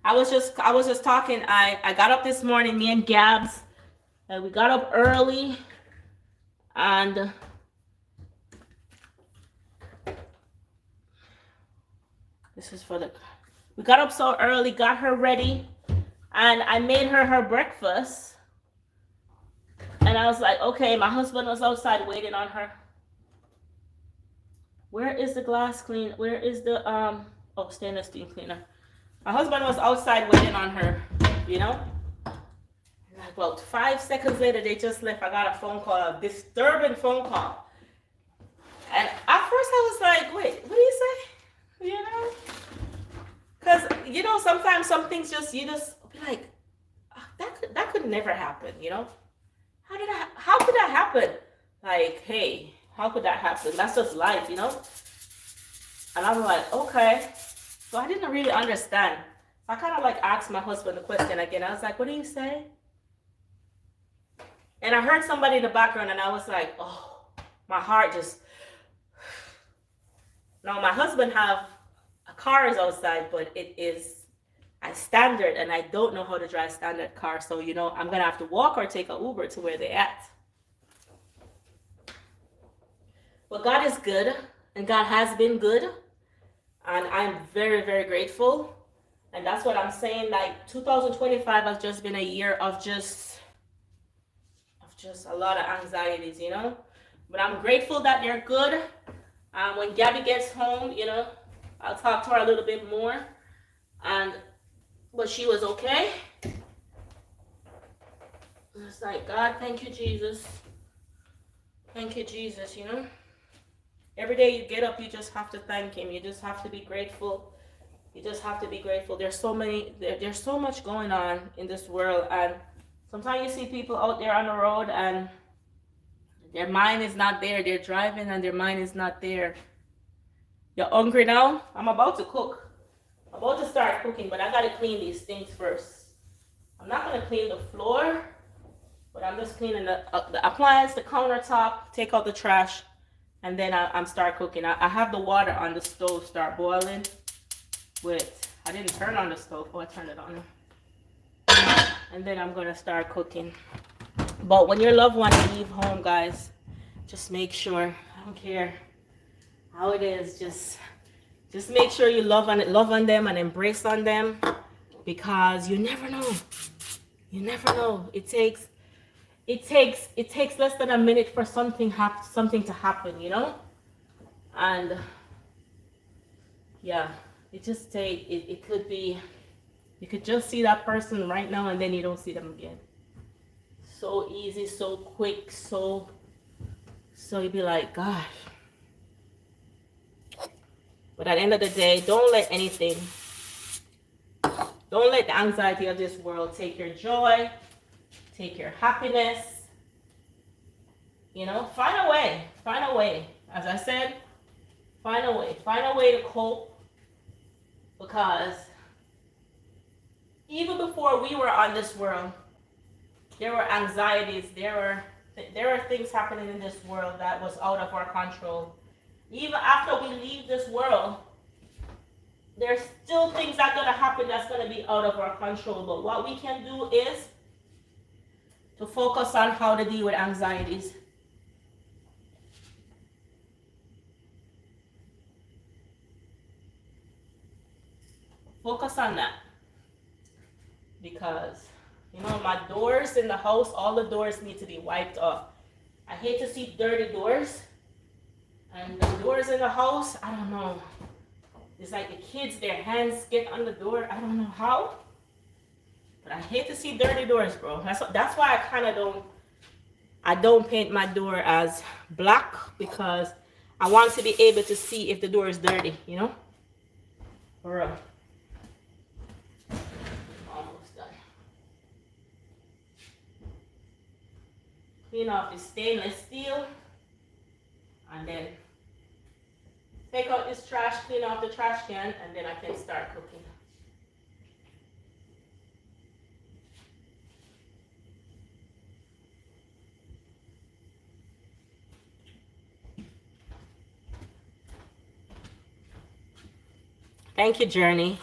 I was just talking. I got up this morning, me and Gabs, and we got up early, and this is for the. We got up so early, got her ready, and I made her breakfast. And I was like, okay, my husband was outside waiting on her. Where is the glass clean? Where is the stainless steel cleaner? My husband was outside waiting on her, you know? Like about 5 seconds later, they just left. I got a phone call, a disturbing phone call. And at first I was like, wait, what do you say? You know? Because, you know, sometimes some things just, you just be like, "Ah, that could never happen, you know? How could that happen? Like, hey, how could that happen? That's just life, you know? And I'm like, okay. So I didn't really understand. So I kind of like asked my husband the question again. I was like, what do you say? And I heard somebody in the background and I was like, oh, my heart just. Now my husband have a car is outside, but it is a standard and I don't know how to drive standard car. So, you know, I'm going to have to walk or take a Uber to where they're at. But God is good and God has been good. And I'm very, very grateful. And that's what I'm saying. Like 2025 has just been a year of just a lot of anxieties, you know. But I'm grateful that they're good. When Gabby gets home, you know, I'll talk to her a little bit more. But she was okay. It's like, God, thank you, Jesus. Thank you, Jesus, you know. Every day you get up, you just have to thank him. You just have to be grateful. You just have to be grateful. There's so much going on in this world. And sometimes you see people out there on the road and their mind is not there. They're driving and their mind is not there. You're hungry now? I'm about to cook. I'm about to start cooking, but I got to clean these things first. I'm not going to clean the floor, but I'm just cleaning the appliance, the countertop, take out the trash. And then I'm start cooking. I have the water on the stove start boiling. I didn't turn on the stove. Oh, I turned it on. And then I'm gonna start cooking. But when your loved ones leave home, guys, just make sure. I don't care how it is. Just make sure you love on them and embrace on them, because you never know. You never know. It takes less than a minute for something to happen, you know. And yeah, it could be, you could just see that person right now and then you don't see them again. So easy, so quick, so you'd be like, gosh. But at the end of the day, don't let the anxiety of this world take your joy, take your happiness. You know, find a way. As I said, find a way to cope. Because even before we were on this world, there were anxieties, there were things happening in this world that was out of our control. Even after we leave this world, there's still things that are going to happen that's going to be out of our control. But what we can do is to focus on how to deal with anxieties. Focus on that. Because, you know, my doors in the house, all the doors need to be wiped off. I hate to see dirty doors. And the doors in the house, I don't know. It's like the kids, their hands get on the door. I don't know how. But I hate to see dirty doors, bro. That's why I don't paint my door as black, because I want to be able to see if the door is dirty, you know? For real. Almost done. Clean off the stainless steel. And then take out this trash, clean off the trash can, and then I can start cooking. Thank you, Journey.